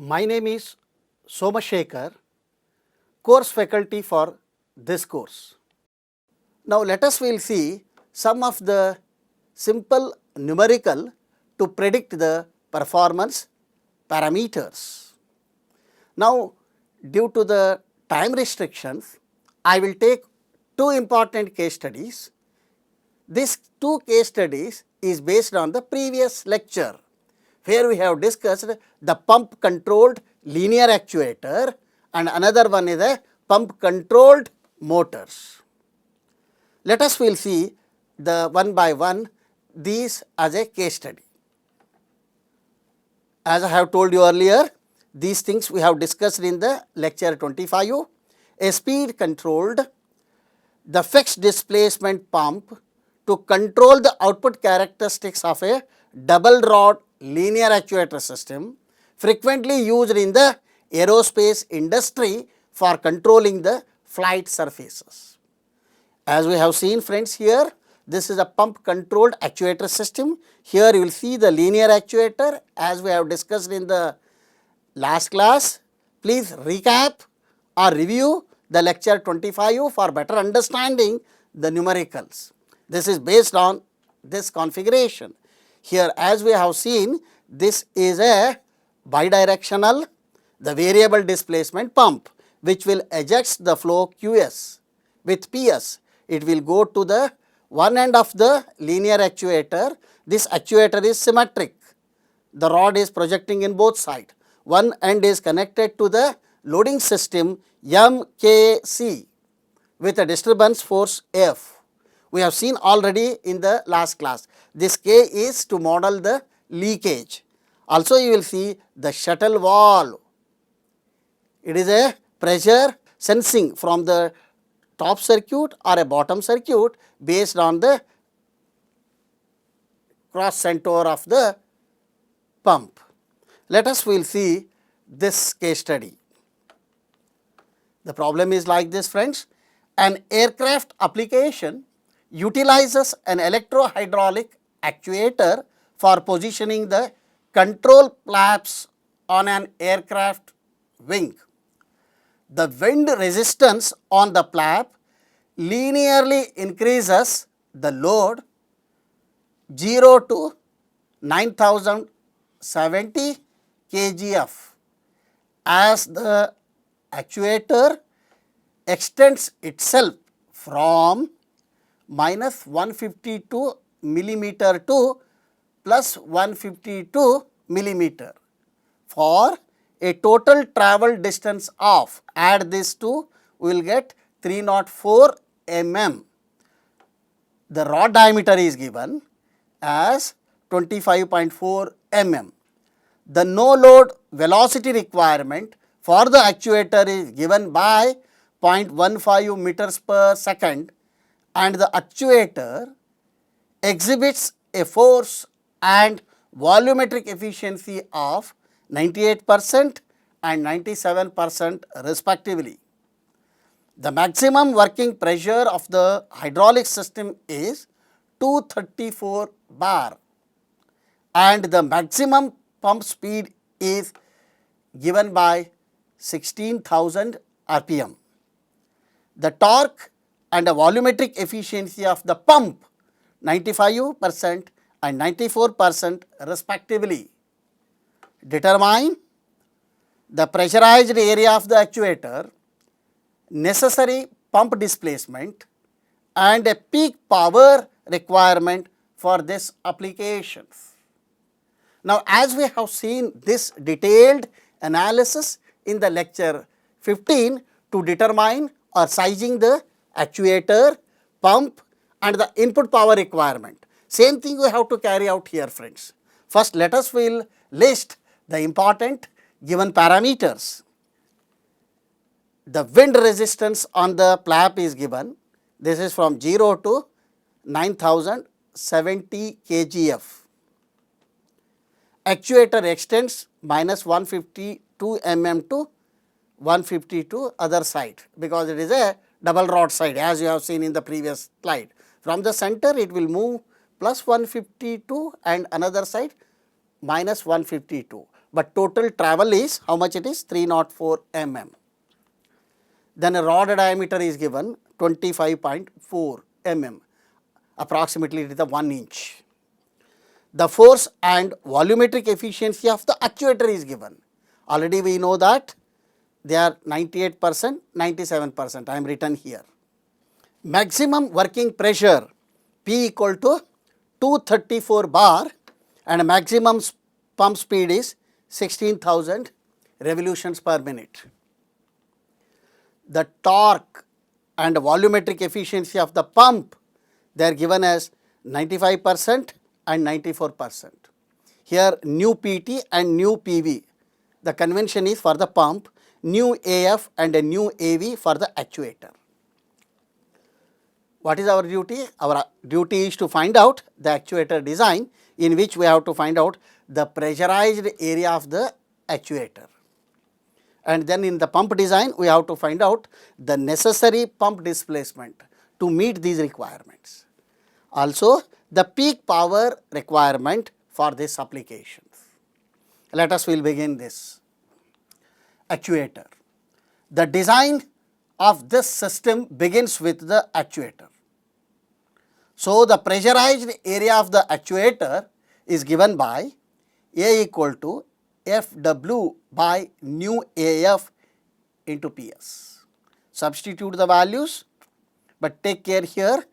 My name is Somashekar, course faculty for this course. Now let us will see some of the simple numerical to predict the performance parameters. Now due to the time restrictions, I will take two important case studies. These two case studies is based on the previous lecture, where we have discussed the pump controlled linear actuator and another one is a pump controlled motors. Let us will see the one by one these as a case study. As I have told you earlier, these things we have discussed in the lecture 25. A speed controlled the fixed displacement pump to control the output characteristics of a double rod linear actuator system frequently used in the aerospace industry for controlling the flight surfaces. As we have seen friends here, this is a pump controlled actuator system. Here you will see the linear actuator as we have discussed in the last class. Please recap or review the lecture 25 for better understanding the numericals. This is based on this configuration. Here as we have seen, this is a bidirectional, the variable displacement pump which will eject the flow Qs with Ps. It will go to the one end of the linear actuator. This actuator is symmetric. The rod is projecting in both sides. One end is connected to the loading system MKC with a disturbance force F. We have seen already in the last class. This K is to model the leakage. Also you will see the shuttle valve. It is a pressure sensing from the top circuit or a bottom circuit based on the cross center of the pump. Let us will see this case study. The problem is like this friends. An aircraft application utilizes an electro-hydraulic actuator for positioning the control flaps on an aircraft wing. The wind resistance on the flap linearly increases the load 0 to 9070 kgf as the actuator extends itself from minus 152 millimeter to plus 152 millimeter for a total travel distance of, add this to, we will get 304 mm. The rod diameter is given as 25.4 mm. The no load velocity requirement for the actuator is given by 0.15 meters per second and the actuator exhibits a force and volumetric efficiency of 98% and 97% respectively. The maximum working pressure of the hydraulic system is 234 bar and the maximum pump speed is given by 16,000 rpm. The torque and the volumetric efficiency of the pump 95% and 94% respectively. Determine the pressurized area of the actuator, necessary pump displacement and a peak power requirement for this application. Now as we have seen this detailed analysis in the lecture 15 to determine or sizing the actuator, pump and the input power requirement. Same thing we have to carry out here friends. First let us will list the important given parameters. The wind resistance on the flap is given. This is from 0 to 9070 kgf. Actuator extends minus 152 mm to 152 other side because it is a double rod side as you have seen in the previous slide. From the center it will move plus 152 and another side minus 152. but total travel is how much it is? 304 mm. Then a rod diameter is given 25.4 mm, approximately it is the 1 inch. The force and volumetric efficiency of the actuator is given. Already we know that they are 98%, 97%, I am written here. Maximum working pressure P equal to 234 bar and maximum pump speed is 16,000 revolutions per minute. The torque and volumetric efficiency of the pump, they are given as 95% and 94%. Here new PT and new PV, the convention is for the pump, new AF and a new AV for the actuator. What is our duty? Our duty is to find out the actuator design, in which we have to find out the pressurized area of the actuator. And then in the pump design, we have to find out the necessary pump displacement to meet these requirements. Also, the peak power requirement for this application. Let us will begin this. Actuator. The design of this system begins with the actuator. So, the pressurized area of the actuator is given by A equal to Fw by nu AF into PS. Substitute the values, but take care here,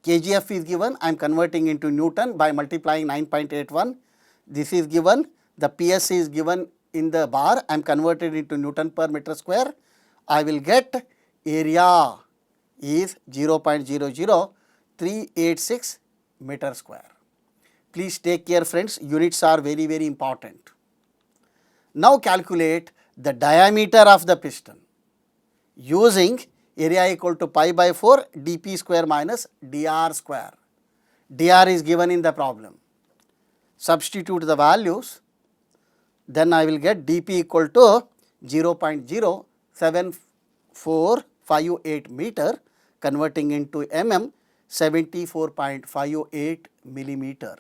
kgf is given, I am converting into Newton by multiplying 9.81. This is given, the PS is given in the bar, I am converted into Newton per meter square. I will get area is 0.00386 meter square. Please take care friends, units are very, very important. Now calculate the diameter of the piston using area equal to pi by 4 dp square minus dr square. Dr is given in the problem. Substitute the values, then I will get dp equal to 0.07458 meter, converting into mm 74.58 millimeter.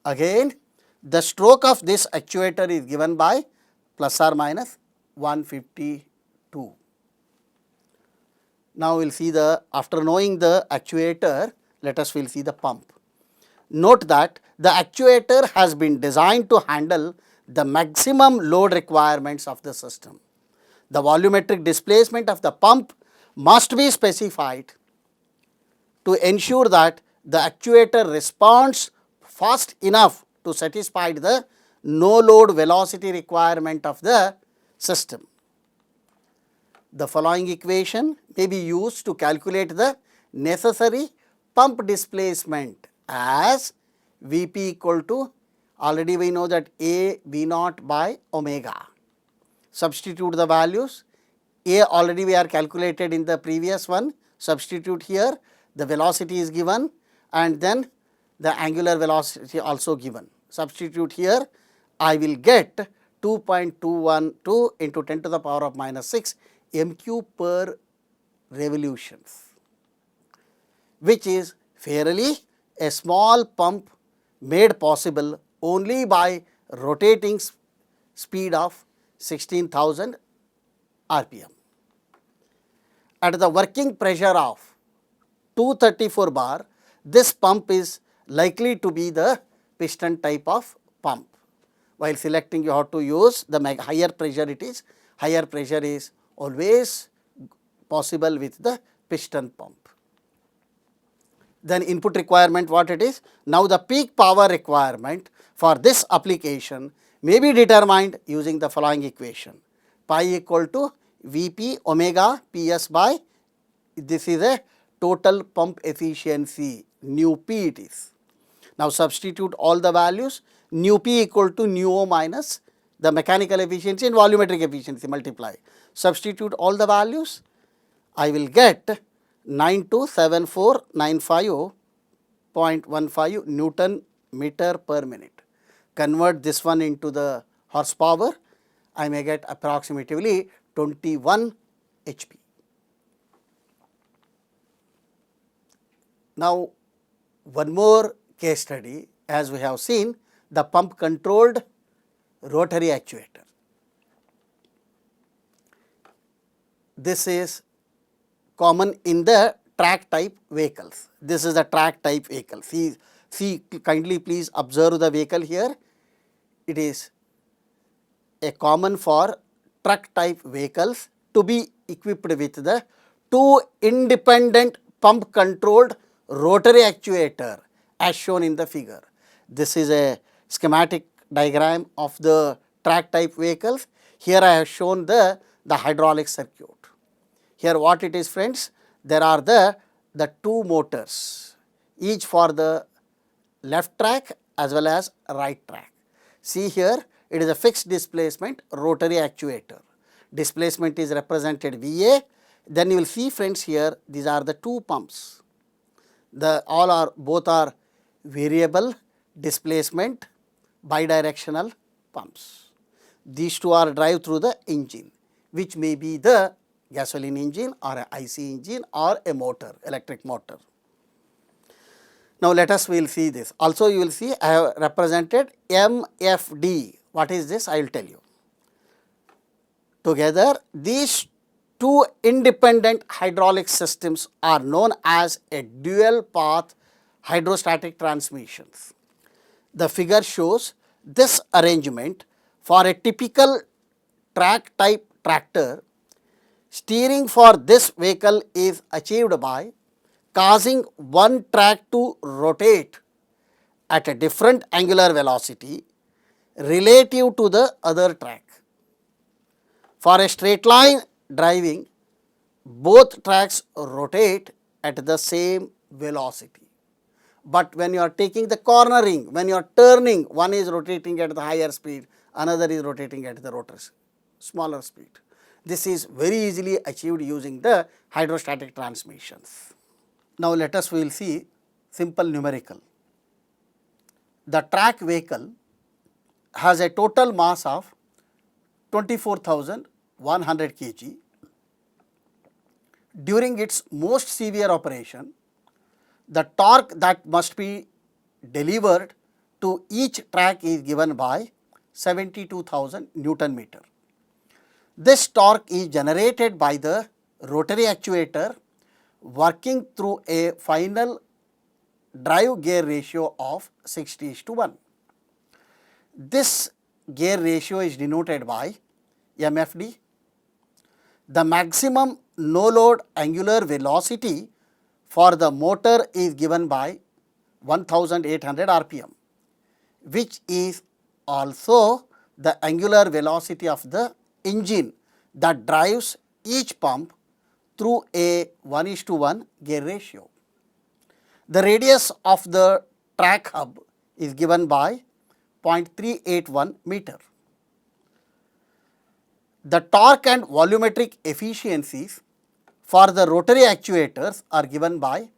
Again, the stroke of this actuator is given by plus or minus 152. Now we will see the, after knowing the actuator, let us will see the pump. Note that the actuator has been designed to handle the maximum load requirements of the system. The volumetric displacement of the pump must be specified to ensure that the actuator responds fast enough to satisfy the no load velocity requirement of the system. The following equation may be used to calculate the necessary pump displacement as Vp equal to, already we know that A V naught by omega. Substitute the values, A already we are calculated in the previous one, substitute here, the velocity is given and then the angular velocity also given. Substitute here, I will get 2.212 into 10 to the power of minus 6 m³ per revolutions, which is fairly a small pump made possible only by rotating speed of 16,000 RPM. At the working pressure of 234 bar, this pump is likely to be the piston type of pump. While selecting, you have to use the higher pressure it is, higher pressure is always possible with the piston pump. Then input requirement what it is? Now the peak power requirement for this application may be determined using the following equation. Pi equal to Vp omega Ps by, this is a total pump efficiency, nu P it is. Now substitute all the values, nu P equal to nu O minus the mechanical efficiency and volumetric efficiency, multiply. Substitute all the values, I will get 927495.15 Newton meter per minute. Convert this one into the horsepower, I may get approximately 21 HP. Now, one more case study, as we have seen, the pump controlled rotary actuator. This is common in the track type vehicles. This is the track type vehicle. See kindly please observe the vehicle here. It is a common for truck type vehicles to be equipped with the two independent pump controlled rotary actuator as shown in the figure. This is a schematic diagram of the track type vehicles. Here I have shown the hydraulic circuit. Here what it is friends, there are the two motors, each for the left track as well as right track. See here, it is a fixed displacement rotary actuator. Displacement is represented VA. Then you will see friends here, these are the two pumps. Both are variable displacement bidirectional pumps. These two are drive through the engine, which may be the gasoline engine or a IC engine or a motor, electric motor. Now let us will see this. Also you will see I have represented MFD. What is this? I will tell you. Together these two independent hydraulic systems are known as a dual path hydrostatic transmissions. The figure shows this arrangement for a typical track type tractor. Steering for this vehicle is achieved by causing one track to rotate at a different angular velocity relative to the other track. For a straight line driving, both tracks rotate at the same velocity. But when you are taking the cornering, when you are turning, one is rotating at the higher speed, another is rotating at the rotor's smaller speed. This is very easily achieved using the hydrostatic transmissions. Now let us will see simple numerical. The track vehicle has a total mass of 24,100 kg. During its most severe operation, the torque that must be delivered to each track is given by 72,000 Newton meter. This torque is generated by the rotary actuator working through a final drive gear ratio of 60:1. This gear ratio is denoted by MFD. The maximum no load angular velocity for the motor is given by 1800 RPM, which is also the angular velocity of the engine that drives each pump through a 1:1 gear ratio. The radius of the track hub is given by 0.381 meter. The torque and volumetric efficiencies for the rotary actuators are given by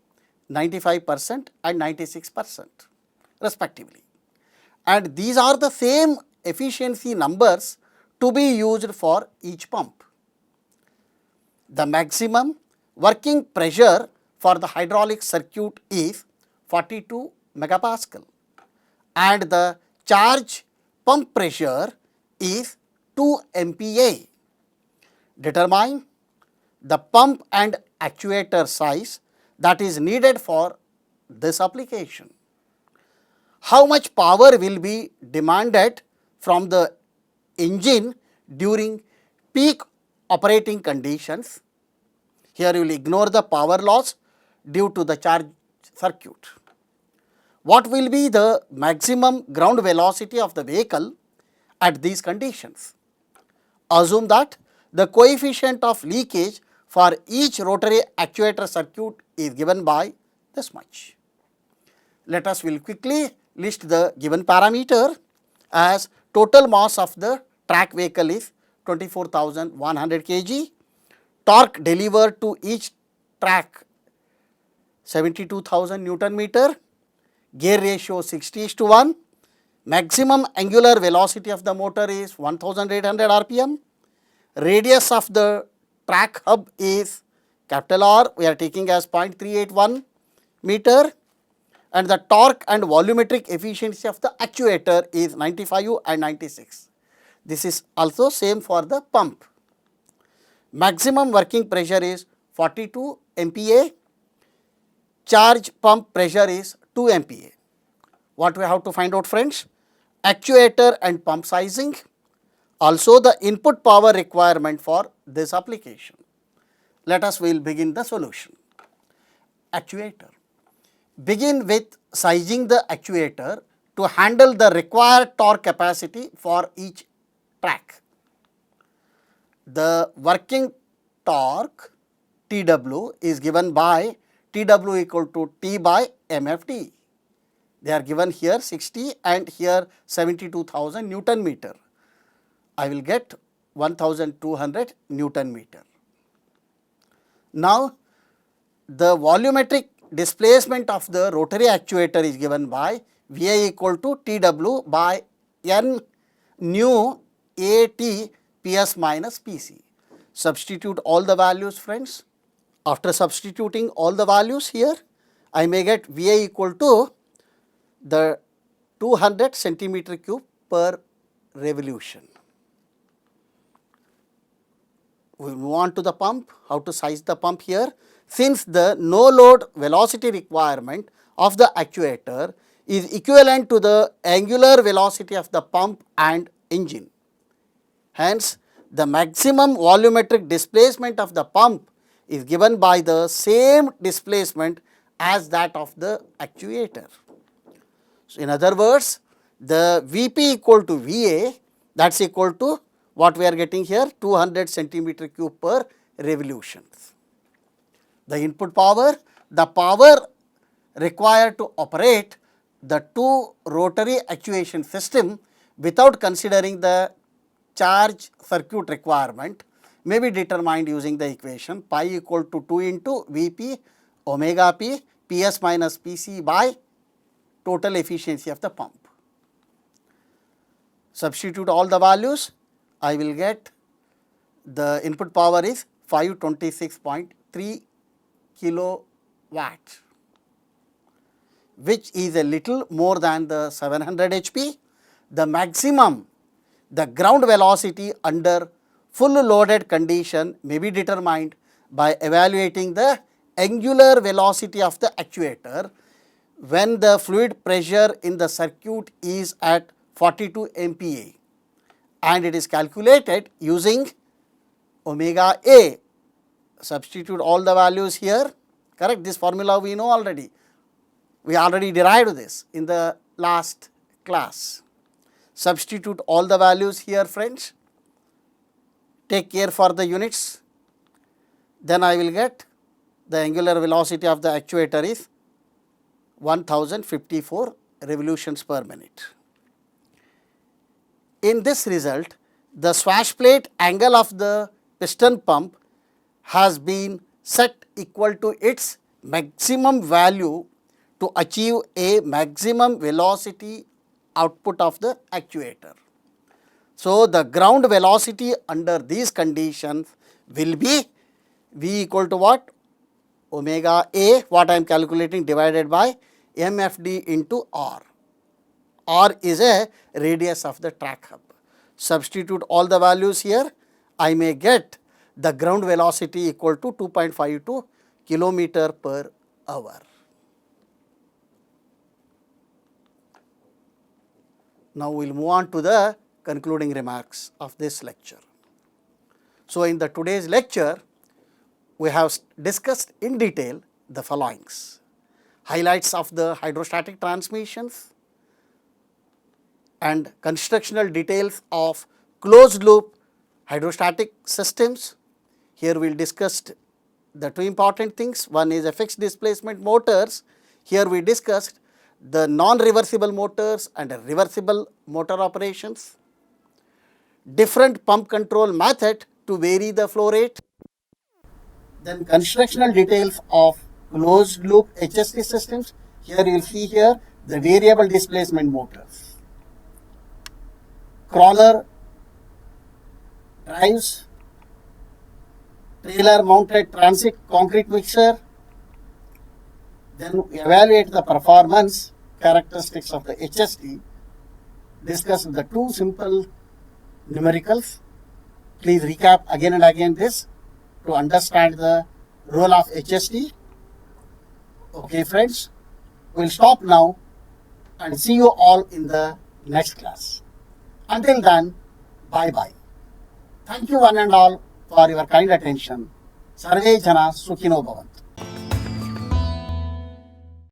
95% and 96% respectively. And these are the same efficiency numbers to be used for each pump. The maximum working pressure for the hydraulic circuit is 42 megapascal and the charge pump pressure is 2 MPa. Determine the pump and actuator size that is needed for this application. How much power will be demanded from the engine during peak operating conditions? Here you will ignore the power loss due to the charge circuit. What will be the maximum ground velocity of the vehicle at these conditions? Assume that the coefficient of leakage for each rotary actuator circuit is given by this much. Let us will quickly list the given parameter as total mass of the track vehicle is 24,100 kg, torque delivered to each track 72,000 Newton meter, gear ratio 60:1, maximum angular velocity of the motor is 1800 RPM, radius of the track hub is capital R, we are taking as 0.381 meter, and the torque and volumetric efficiency of the actuator is 95 and 96. This is also same for the pump. Maximum working pressure is 42 MPa. Charge pump pressure is 2 MPa. What we have to find out, friends? Actuator and pump sizing. Also the input power requirement for this application. Let us will begin the solution. Actuator. Begin with sizing the actuator to handle the required torque capacity for each track. The working torque TW is given by TW equal to T by MFD. They are given here 60 and here 72,000 Newton meter. I will get 1200 Newton meter. Now, the volumetric displacement of the rotary actuator is given by VA equal to TW by N nu AT PS minus PC. Substitute all the values, friends. After substituting all the values here, I may get VA equal to the 200 centimeter cube per revolution. We move on to the pump. How to size the pump here? Since the no load velocity requirement of the actuator is equivalent to the angular velocity of the pump and engine. Hence, the maximum volumetric displacement of the pump is given by the same displacement as that of the actuator. So, in other words, the Vp equal to Va, that is equal to what we are getting here 200 centimeter cube per revolutions. The input power, the power required to operate the two rotary actuation system without considering the charge circuit requirement may be determined using the equation pi equal to 2 into Vp omega p Ps minus Pc by total efficiency of the pump. Substitute all the values, I will get the input power is 526.3 kilowatt, which is a little more than the 700 HP. The maximum, the ground velocity under full loaded condition may be determined by evaluating the angular velocity of the actuator when the fluid pressure in the circuit is at 42 MPa, and it is calculated using omega A. Substitute all the values here, correct? This formula we know already. We already derived this in the last class. Substitute all the values here, friends. Take care for the units. Then I will get the angular velocity of the actuator is 1054 revolutions per minute. In this result, the swash plate angle of the piston pump has been set equal to its maximum value to achieve a maximum velocity output of the actuator. So, the ground velocity under these conditions will be V equal to what? Omega A, what I am calculating, divided by MFD into R. R is a radius of the track hub. Substitute all the values here, I may get the ground velocity equal to 2.52 kilometer per hour. Now, we will move on to the concluding remarks of this lecture. So, in the today's lecture, we have discussed in detail the followings: highlights of the hydrostatic transmissions and constructional details of closed loop hydrostatic systems. Here we will discuss the two important things. One is a fixed displacement motors. Here we discussed the non-reversible motors and reversible motor operations. Different pump control method to vary the flow rate. Then constructional details of closed loop HST systems. Here you will see here the variable displacement motors. Crawler drives, trailer mounted transit concrete mixer. Then we evaluate the performance characteristics of the HST. Discuss the two simple numericals. Please recap again and again this to understand the role of HST. Okay friends, we'll stop now and see you all in the next class. Until then, bye bye. Thank you one and all for your kind attention. Sarve Jana Sukhino Bhavantu.